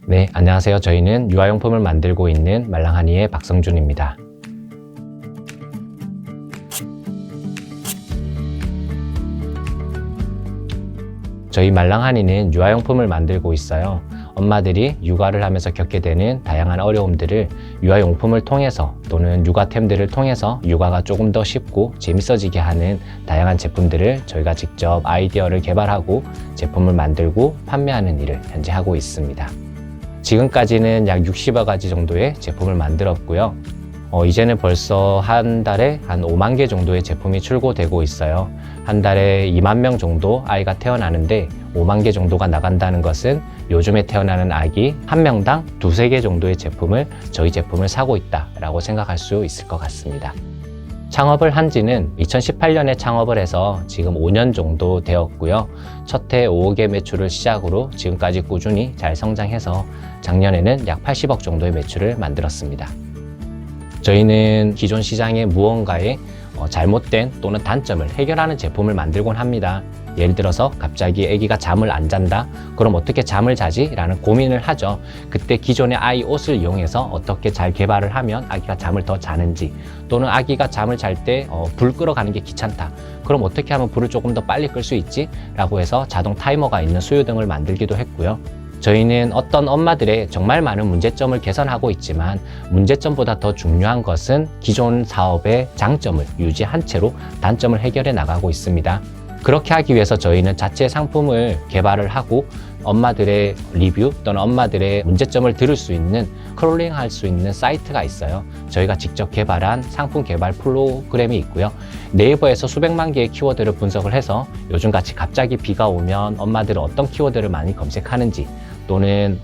네, 안녕하세요. 저희는 유아용품을 만들고 있는 말랑하니의 박성준입니다. 저희 말랑하니는 유아용품을 만들고 있어요. 엄마들이 육아를 하면서 겪게 되는 다양한 어려움들을 유아용품을 통해서 또는 육아템들을 통해서 육아가 조금 더 쉽고 재밌어지게 하는 다양한 제품들을 저희가 직접 아이디어를 개발하고 제품을 만들고 판매하는 일을 현재 하고 있습니다. 지금까지는 약 60여 가지 정도의 제품을 만들었고요. 이제는 벌써 한 달에 한 5만 개 정도의 제품이 출고되고 있어요. 한 달에 2만 명 정도 아이가 태어나는데 5만 개 정도가 나간다는 것은 요즘에 태어나는 아기 한 명당 2~3개 정도의 제품을 저희 제품을 사고 있다라고 생각할 수 있을 것 같습니다. 창업을 한 지는 2018년에 창업을 해서 지금 5년 정도 되었고요. 첫 해 5억의 매출을 시작으로 지금까지 꾸준히 잘 성장해서 작년에는 약 80억 정도의 매출을 만들었습니다. 저희는 기존 시장의 무언가의 잘못된 또는 단점을 해결하는 제품을 만들곤 합니다. 예를 들어서 갑자기 아기가 잠을 안 잔다? 그럼 어떻게 잠을 자지? 라는 고민을 하죠. 그때 기존의 아이 옷을 이용해서 어떻게 잘 개발을 하면 아기가 잠을 더 자는지, 또는 아기가 잠을 잘 때 불 끄러 가는 게 귀찮다. 그럼 어떻게 하면 불을 조금 더 빨리 끌 수 있지? 라고 해서 자동 타이머가 있는 수유 등을 만들기도 했고요. 저희는 어떤 엄마들의 정말 많은 문제점을 개선하고 있지만 문제점보다 더 중요한 것은 기존 사업의 장점을 유지한 채로 단점을 해결해 나가고 있습니다. 그렇게 하기 위해서 저희는 자체 상품을 개발을 하고 엄마들의 리뷰 또는 엄마들의 문제점을 들을 수 있는 크롤링 할 수 있는 사이트가 있어요. 저희가 직접 개발한 상품 개발 프로그램이 있고요. 네이버에서 수백만 개의 키워드를 분석을 해서 요즘같이 갑자기 비가 오면 엄마들은 어떤 키워드를 많이 검색하는지, 또는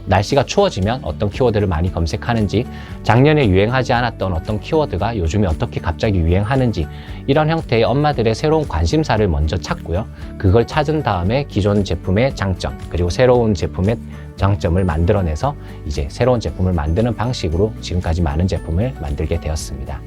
날씨가 추워지면 어떤 키워드를 많이 검색하는지, 작년에 유행하지 않았던 어떤 키워드가 요즘에 어떻게 갑자기 유행하는지, 이런 형태의 엄마들의 새로운 관심사를 먼저 찾고요. 그걸 찾은 다음에 기존 제품의 장점, 그리고 새로운 제품의 장점을 만들어내서 이제 새로운 제품을 만드는 방식으로 지금까지 많은 제품을 만들게 되었습니다.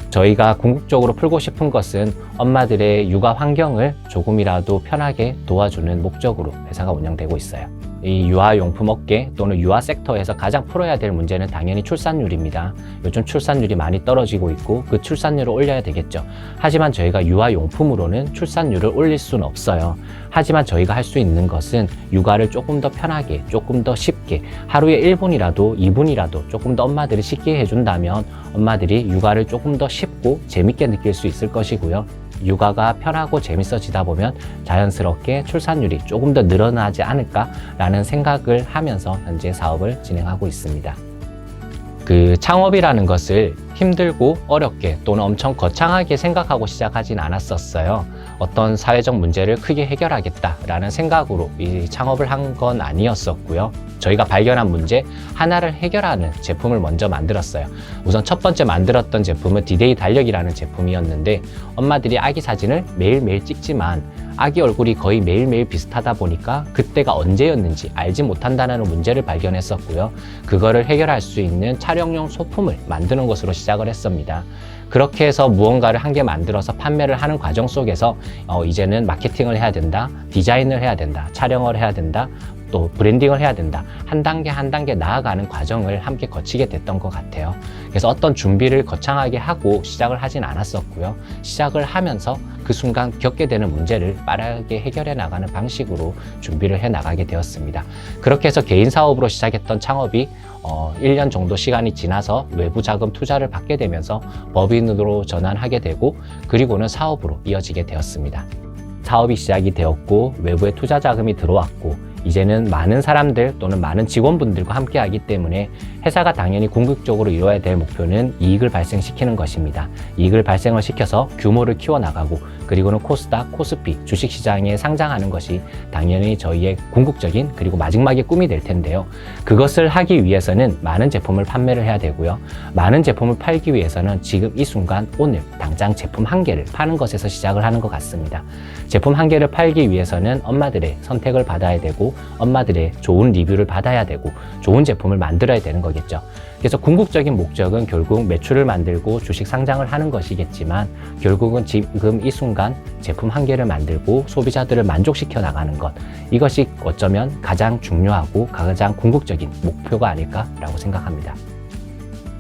저희가 궁극적으로 풀고 싶은 것은 엄마들의 육아 환경을 조금이라도 편하게 도와주는 목적으로 회사가 운영되고 있어요. 이 유아용품 업계 또는 유아 섹터에서 가장 풀어야 될 문제는 당연히 출산율입니다. 요즘 출산율이 많이 떨어지고 있고 그 출산율을 올려야 되겠죠. 하지만 저희가 유아용품으로는 출산율을 올릴 수는 없어요. 하지만 저희가 할 수 있는 것은 육아를 조금 더 편하게, 조금 더 쉽게, 하루에 1분이라도 2분이라도 조금 더 엄마들이 쉽게 해준다면 엄마들이 육아를 조금 더 쉽고 재밌게 느낄 수 있을 것이고요. 육아가 편하고 재밌어지다 보면 자연스럽게 출산율이 조금 더 늘어나지 않을까라는 생각을 하면서 현재 사업을 진행하고 있습니다. 그 창업이라는 것을 힘들고 어렵게 또는 엄청 거창하게 생각하고 시작하진 않았었어요. 어떤 사회적 문제를 크게 해결하겠다라는 생각으로 이 창업을 한 건 아니었었고요. 저희가 발견한 문제 하나를 해결하는 제품을 먼저 만들었어요. 우선 첫 번째 만들었던 제품은 디데이 달력이라는 제품이었는데, 엄마들이 아기 사진을 매일매일 찍지만 아기 얼굴이 거의 매일매일 비슷하다 보니까 그때가 언제였는지 알지 못한다는 문제를 발견했었고요. 그거를 해결할 수 있는 촬영용 소품을 만드는 것으로 시작을 했습니다. 그렇게 해서 무언가를 한 개 만들어서 판매를 하는 과정 속에서 이제는 마케팅을 해야 된다, 디자인을 해야 된다, 촬영을 해야 된다, 또 브랜딩을 해야 된다. 한 단계 한 단계 나아가는 과정을 함께 거치게 됐던 것 같아요. 그래서 어떤 준비를 거창하게 하고 시작을 하진 않았었고요. 시작을 하면서 그 순간 겪게 되는 문제를 빠르게 해결해 나가는 방식으로 준비를 해 나가게 되었습니다. 그렇게 해서 개인 사업으로 시작했던 창업이 1년 정도 시간이 지나서 외부 자금 투자를 받게 되면서 법인으로 전환하게 되고, 그리고는 사업으로 이어지게 되었습니다. 사업이 시작이 되었고 외부의 투자 자금이 들어왔고, 이제는 많은 사람들 또는 많은 직원분들과 함께 하기 때문에 회사가 당연히 궁극적으로 이뤄야 될 목표는 이익을 발생시키는 것입니다. 이익을 발생을 시켜서 규모를 키워나가고, 그리고는 코스닥, 코스피, 주식시장에 상장하는 것이 당연히 저희의 궁극적인 그리고 마지막의 꿈이 될 텐데요. 그것을 하기 위해서는 많은 제품을 판매를 해야 되고요. 많은 제품을 팔기 위해서는 지금 이 순간 오늘 당장 제품 한 개를 파는 것에서 시작을 하는 것 같습니다. 제품 한 개를 팔기 위해서는 엄마들의 선택을 받아야 되고, 엄마들의 좋은 리뷰를 받아야 되고 좋은 제품을 만들어야 되는 거겠죠. 그래서 궁극적인 목적은 결국 매출을 만들고 주식 상장을 하는 것이겠지만 결국은 지금 이 순간 제품 한 개를 만들고 소비자들을 만족시켜 나가는 것, 이것이 어쩌면 가장 중요하고 가장 궁극적인 목표가 아닐까라고 생각합니다.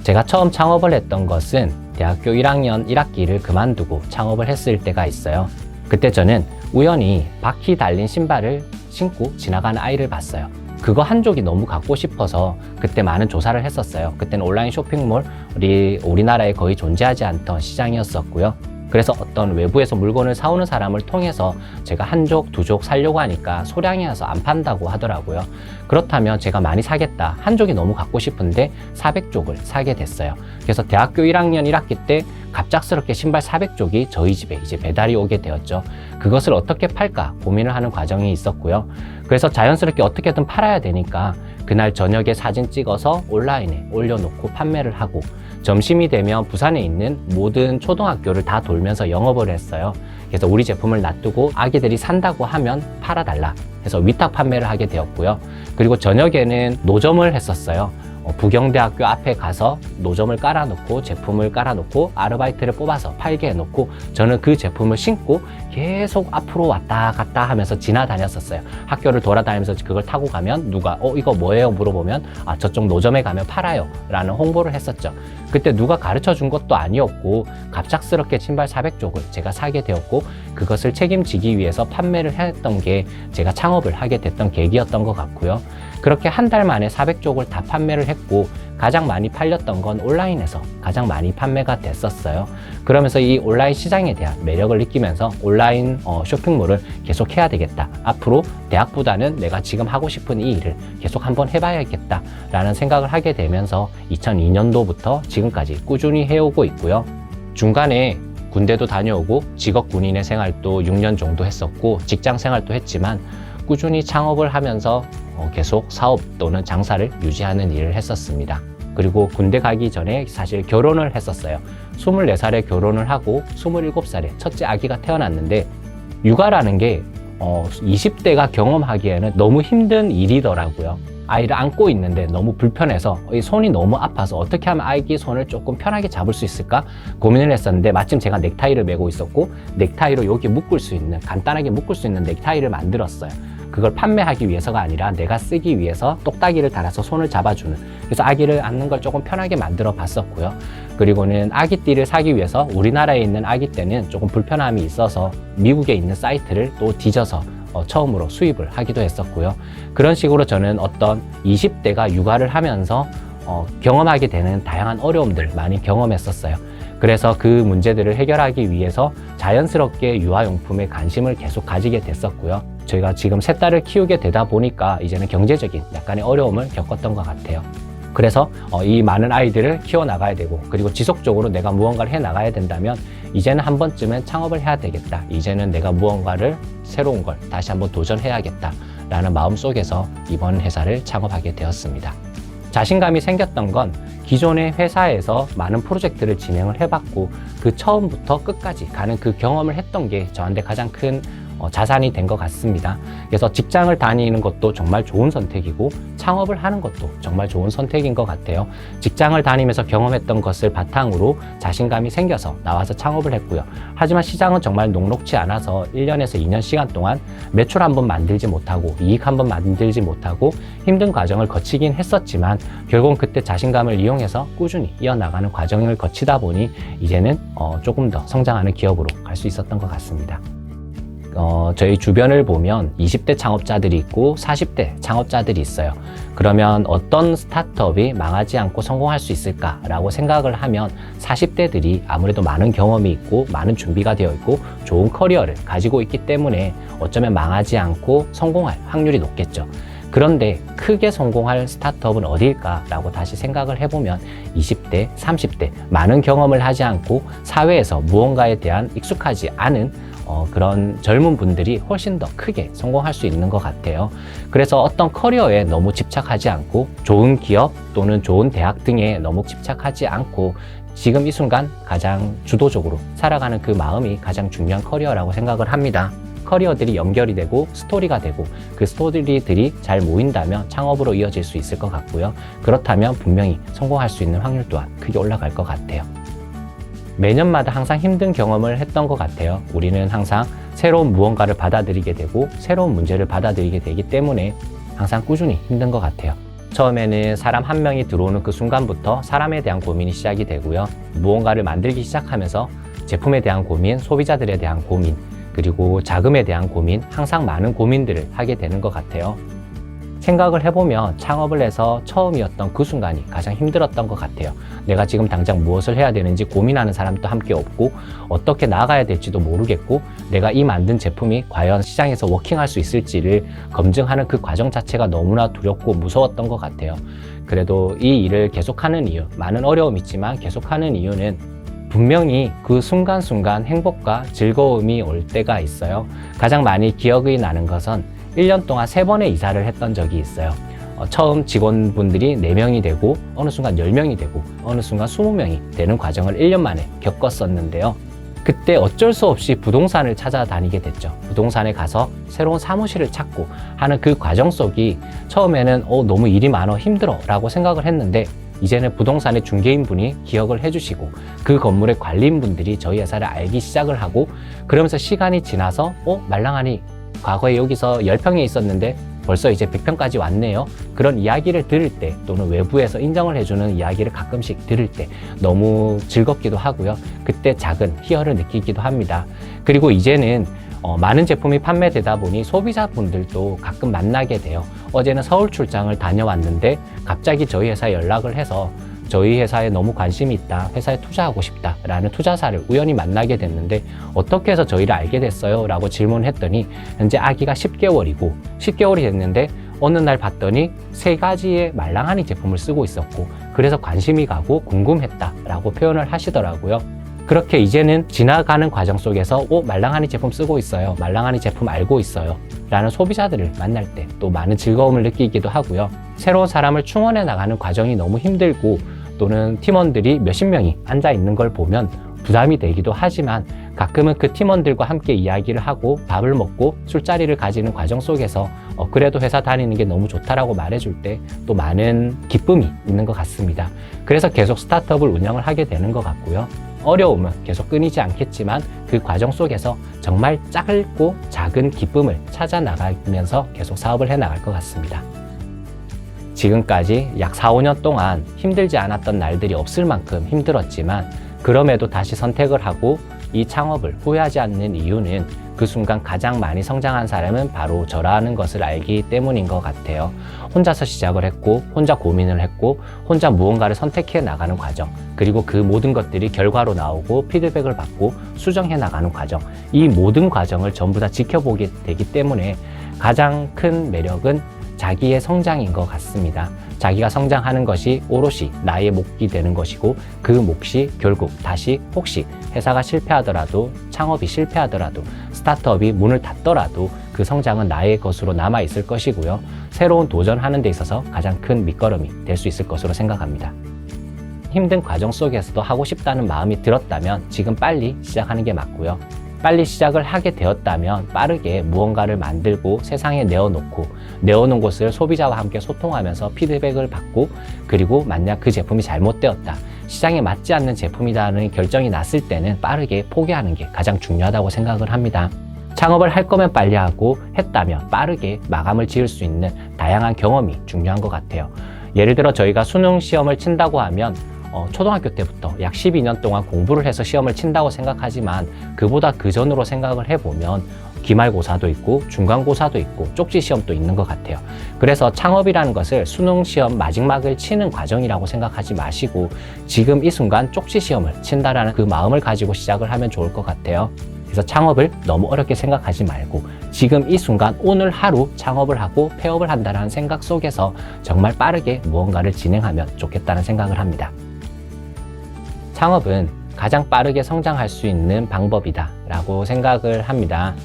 제가 처음 창업을 했던 것은 대학교 1학년 1학기를 그만두고 창업을 했을 때가 있어요. 그때 저는 우연히 바퀴 달린 신발을 신고 지나가는 아이를 봤어요. 그거 한 족이 너무 갖고 싶어서 그때 많은 조사를 했었어요. 그때는 온라인 쇼핑몰이 우리나라에 거의 존재하지 않던 시장이었었고요. 그래서 어떤 외부에서 물건을 사오는 사람을 통해서 제가 한 족, 두 족 사려고 하니까 소량이어서 안 판다고 하더라고요. 그렇다면 제가 많이 사겠다. 한 족이 너무 갖고 싶은데 400족을 사게 됐어요. 그래서 대학교 1학년 1학기 때 갑작스럽게 신발 400족이 저희 집에 이제 배달이 오게 되었죠. 그것을 어떻게 팔까 고민을 하는 과정이 있었고요. 그래서 자연스럽게 어떻게든 팔아야 되니까 그날 저녁에 사진 찍어서 온라인에 올려놓고 판매를 하고, 점심이 되면 부산에 있는 모든 초등학교를 다 돌면서 영업을 했어요. 그래서 우리 제품을 놔두고 아기들이 산다고 하면 팔아달라 해서 위탁 판매를 하게 되었고요. 그리고 저녁에는 노점을 했었어요. 부경대학교 앞에 가서 노점을 깔아놓고 제품을 깔아놓고 아르바이트를 뽑아서 팔게 해놓고 저는 그 제품을 신고 계속 앞으로 왔다 갔다 하면서 지나다녔었어요. 학교를 돌아다니면서 그걸 타고 가면 누가 이거 뭐예요? 물어보면 저쪽 노점에 가면 팔아요 라는 홍보를 했었죠. 그때 누가 가르쳐 준 것도 아니었고 갑작스럽게 신발 400족을 제가 사게 되었고, 그것을 책임지기 위해서 판매를 했던 게 제가 창업을 하게 됐던 계기였던 것 같고요. 그렇게 한 달 만에 400족을 다 판매를 했고, 가장 많이 팔렸던 건 온라인에서 가장 많이 판매가 됐었어요. 그러면서 이 온라인 시장에 대한 매력을 느끼면서 온라인 쇼핑몰을 계속 해야 되겠다. 앞으로 대학보다는 내가 지금 하고 싶은 이 일을 계속 한번 해봐야겠다 라는 생각을 하게 되면서 2002년도부터 지금까지 꾸준히 해오고 있고요. 중간에 군대도 다녀오고 직업 군인의 생활도 6년 정도 했었고 직장 생활도 했지만 꾸준히 창업을 하면서 계속 사업 또는 장사를 유지하는 일을 했었습니다. 그리고 군대 가기 전에 사실 결혼을 했었어요. 24살에 결혼을 하고 27살에 첫째 아기가 태어났는데, 육아라는 게 20대가 경험하기에는 너무 힘든 일이더라고요. 아이를 안고 있는데 너무 불편해서 이 손이 너무 아파서 어떻게 하면 아기 손을 조금 편하게 잡을 수 있을까 고민을 했었는데, 마침 제가 넥타이를 메고 있었고 넥타이로 여기 묶을 수 있는, 간단하게 묶을 수 있는 넥타이를 만들었어요. 그걸 판매하기 위해서가 아니라 내가 쓰기 위해서 똑딱이를 달아서 손을 잡아주는, 그래서 아기를 안는 걸 조금 편하게 만들어 봤었고요. 그리고는 아기띠를 사기 위해서 우리나라에 있는 아기떼는 조금 불편함이 있어서 미국에 있는 사이트를 또 뒤져서 처음으로 수입을 하기도 했었고요. 그런 식으로 저는 어떤 20대가 육아를 하면서 경험하게 되는 다양한 어려움들 많이 경험했었어요. 그래서 그 문제들을 해결하기 위해서 자연스럽게 유아용품에 관심을 계속 가지게 됐었고요. 저희가 지금 세 딸을 키우게 되다 보니까 이제는 경제적인 약간의 어려움을 겪었던 것 같아요. 그래서 이 많은 아이들을 키워나가야 되고, 그리고 지속적으로 내가 무언가를 해나가야 된다면 이제는 한 번쯤은 창업을 해야 되겠다. 이제는 내가 무언가를 새로운 걸 다시 한번 도전해야겠다 라는 마음 속에서 이번 회사를 창업하게 되었습니다. 자신감이 생겼던 건 기존의 회사에서 많은 프로젝트를 진행을 해봤고 그 처음부터 끝까지 가는 그 경험을 했던 게 저한테 가장 큰 자산이 된 것 같습니다. 그래서 직장을 다니는 것도 정말 좋은 선택이고 창업을 하는 것도 정말 좋은 선택인 것 같아요. 직장을 다니면서 경험했던 것을 바탕으로 자신감이 생겨서 나와서 창업을 했고요. 하지만 시장은 정말 녹록지 않아서 1년에서 2년 시간 동안 매출 한 번 만들지 못하고 이익 한 번 만들지 못하고 힘든 과정을 거치긴 했었지만 결국은 그때 자신감을 이용해서 꾸준히 이어나가는 과정을 거치다 보니 이제는 조금 더 성장하는 기업으로 갈 수 있었던 것 같습니다. 저희 주변을 보면 20대 창업자들이 있고 40대 창업자들이 있어요. 그러면 어떤 스타트업이 망하지 않고 성공할 수 있을까라고 생각을 하면 40대들이 아무래도 많은 경험이 있고 많은 준비가 되어 있고 좋은 커리어를 가지고 있기 때문에 어쩌면 망하지 않고 성공할 확률이 높겠죠. 그런데 크게 성공할 스타트업은 어디일까라고 다시 생각을 해보면 20대, 30대 많은 경험을 하지 않고 사회에서 무언가에 대한 익숙하지 않은 그런 젊은 분들이 훨씬 더 크게 성공할 수 있는 것 같아요. 그래서 어떤 커리어에 너무 집착하지 않고 좋은 기업 또는 좋은 대학 등에 너무 집착하지 않고 지금 이 순간 가장 주도적으로 살아가는 그 마음이 가장 중요한 커리어라고 생각을 합니다. 커리어들이 연결이 되고 스토리가 되고 그 스토리들이 잘 모인다면 창업으로 이어질 수 있을 것 같고요. 그렇다면 분명히 성공할 수 있는 확률 또한 크게 올라갈 것 같아요. 매년마다 항상 힘든 경험을 했던 것 같아요. 우리는 항상 새로운 무언가를 받아들이게 되고 새로운 문제를 받아들이게 되기 때문에 항상 꾸준히 힘든 것 같아요. 처음에는 사람 한 명이 들어오는 그 순간부터 사람에 대한 고민이 시작이 되고요. 무언가를 만들기 시작하면서 제품에 대한 고민, 소비자들에 대한 고민, 그리고 자금에 대한 고민, 항상 많은 고민들을 하게 되는 것 같아요. 생각을 해보면 창업을 해서 처음이었던 그 순간이 가장 힘들었던 것 같아요. 내가 지금 당장 무엇을 해야 되는지 고민하는 사람도 함께 없고 어떻게 나아가야 될지도 모르겠고 내가 이 만든 제품이 과연 시장에서 워킹할 수 있을지를 검증하는 그 과정 자체가 너무나 두렵고 무서웠던 것 같아요. 그래도 이 일을 계속하는 이유, 많은 어려움이 있지만 계속하는 이유는 분명히 그 순간순간 행복과 즐거움이 올 때가 있어요. 가장 많이 기억이 나는 것은 1년 동안 3번의 이사를 했던 적이 있어요. 처음 직원분들이 4명이 되고 어느 순간 10명이 되고 어느 순간 20명이 되는 과정을 1년 만에 겪었었는데요. 그때 어쩔 수 없이 부동산을 찾아다니게 됐죠. 부동산에 가서 새로운 사무실을 찾고 하는 그 과정 속이 처음에는 너무 일이 많아 힘들어 라고 생각을 했는데 이제는 부동산의 중개인분이 기억을 해주시고 그 건물의 관리인분들이 저희 회사를 알기 시작을 하고 그러면서 시간이 지나서 말랑하니 과거에 여기서 10평에 있었는데 벌써 이제 100평까지 왔네요. 그런 이야기를 들을 때 또는 외부에서 인정을 해주는 이야기를 가끔씩 들을 때 너무 즐겁기도 하고요. 그때 작은 희열을 느끼기도 합니다. 그리고 이제는 많은 제품이 판매되다 보니 소비자분들도 가끔 만나게 돼요. 어제는 서울 출장을 다녀왔는데 갑자기 저희 회사에 연락을 해서 저희 회사에 너무 관심이 있다, 회사에 투자하고 싶다 라는 투자사를 우연히 만나게 됐는데 어떻게 해서 저희를 알게 됐어요? 라고 질문했더니 현재 아기가 10개월이고 10개월이 됐는데 어느 날 봤더니 3가지의 말랑하니 제품을 쓰고 있었고 그래서 관심이 가고 궁금했다 라고 표현을 하시더라고요. 그렇게 이제는 지나가는 과정 속에서 말랑하니 제품 쓰고 있어요, 말랑하니 제품 알고 있어요 라는 소비자들을 만날 때 또 많은 즐거움을 느끼기도 하고요. 새로운 사람을 충원해 나가는 과정이 너무 힘들고 또는 팀원들이 몇십 명이 앉아 있는 걸 보면 부담이 되기도 하지만 가끔은 그 팀원들과 함께 이야기를 하고 밥을 먹고 술자리를 가지는 과정 속에서 그래도 회사 다니는 게 너무 좋다라고 말해줄 때 또 많은 기쁨이 있는 것 같습니다. 그래서 계속 스타트업을 운영을 하게 되는 것 같고요. 어려움은 계속 끊이지 않겠지만 그 과정 속에서 정말 짧고 작은 기쁨을 찾아 나가면서 계속 사업을 해 나갈 것 같습니다. 지금까지 약 4, 5년 동안 힘들지 않았던 날들이 없을 만큼 힘들었지만 그럼에도 다시 선택을 하고 이 창업을 후회하지 않는 이유는 그 순간 가장 많이 성장한 사람은 바로 저라는 것을 알기 때문인 것 같아요. 혼자서 시작을 했고 혼자 고민을 했고 혼자 무언가를 선택해 나가는 과정, 그리고 그 모든 것들이 결과로 나오고 피드백을 받고 수정해 나가는 과정, 이 모든 과정을 전부 다 지켜보게 되기 때문에 가장 큰 매력은 자기의 성장인 것 같습니다. 자기가 성장하는 것이 오롯이 나의 몫이 되는 것이고 그 몫이 결국 다시 혹시 회사가 실패하더라도 창업이 실패하더라도 스타트업이 문을 닫더라도 그 성장은 나의 것으로 남아 있을 것이고요. 새로운 도전하는 데 있어서 가장 큰 밑거름이 될 수 있을 것으로 생각합니다. 힘든 과정 속에서도 하고 싶다는 마음이 들었다면 지금 빨리 시작하는 게 맞고요. 빨리 시작을 하게 되었다면 빠르게 무언가를 만들고 세상에 내어놓은 곳을 소비자와 함께 소통하면서 피드백을 받고 그리고 만약 그 제품이 잘못되었다, 시장에 맞지 않는 제품이라는 결정이 났을 때는 빠르게 포기하는 게 가장 중요하다고 생각을 합니다. 창업을 할 거면 빨리 하고 했다면 빠르게 마감을 지을 수 있는 다양한 경험이 중요한 것 같아요. 예를 들어 저희가 수능 시험을 친다고 하면 초등학교 때부터 약 12년 동안 공부를 해서 시험을 친다고 생각하지만 그보다 그 전으로 생각을 해보면 기말고사도 있고 중간고사도 있고 쪽지 시험도 있는 것 같아요. 그래서 창업이라는 것을 수능 시험 마지막을 치는 과정이라고 생각하지 마시고 지금 이 순간 쪽지 시험을 친다라는 그 마음을 가지고 시작을 하면 좋을 것 같아요. 그래서 창업을 너무 어렵게 생각하지 말고 지금 이 순간 오늘 하루 창업을 하고 폐업을 한다는 생각 속에서 정말 빠르게 무언가를 진행하면 좋겠다는 생각을 합니다. 창업은 가장 빠르게 성장할 수 있는 방법이다 라고 생각을 합니다.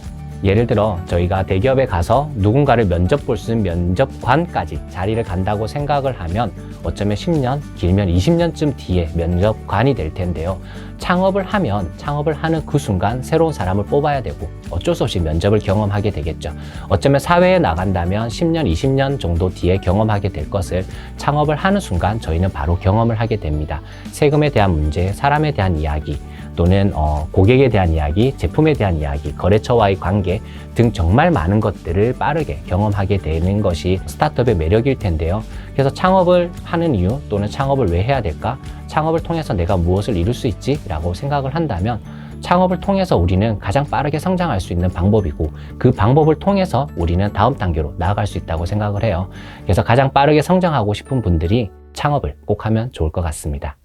예를 들어 저희가 대기업에 가서 누군가를 면접 볼 수 있는 면접관까지 자리를 간다고 생각을 하면 어쩌면 10년, 길면 20년쯤 뒤에 면접관이 될 텐데요. 창업을 하는 그 순간 새로운 사람을 뽑아야 되고 어쩔 수 없이 면접을 경험하게 되겠죠. 어쩌면 사회에 나간다면 10년, 20년 정도 뒤에 경험하게 될 것을 창업을 하는 순간 저희는 바로 경험을 하게 됩니다. 세금에 대한 문제, 사람에 대한 이야기, 또는 고객에 대한 이야기, 제품에 대한 이야기, 거래처와의 관계 등 정말 많은 것들을 빠르게 경험하게 되는 것이 스타트업의 매력일 텐데요. 그래서 창업을 하는 이유 또는 창업을 왜 해야 될까? 창업을 통해서 내가 무엇을 이룰 수 있지? 라고 생각을 한다면 창업을 통해서 우리는 가장 빠르게 성장할 수 있는 방법이고 그 방법을 통해서 우리는 다음 단계로 나아갈 수 있다고 생각을 해요. 그래서 가장 빠르게 성장하고 싶은 분들이 창업을 꼭 하면 좋을 것 같습니다.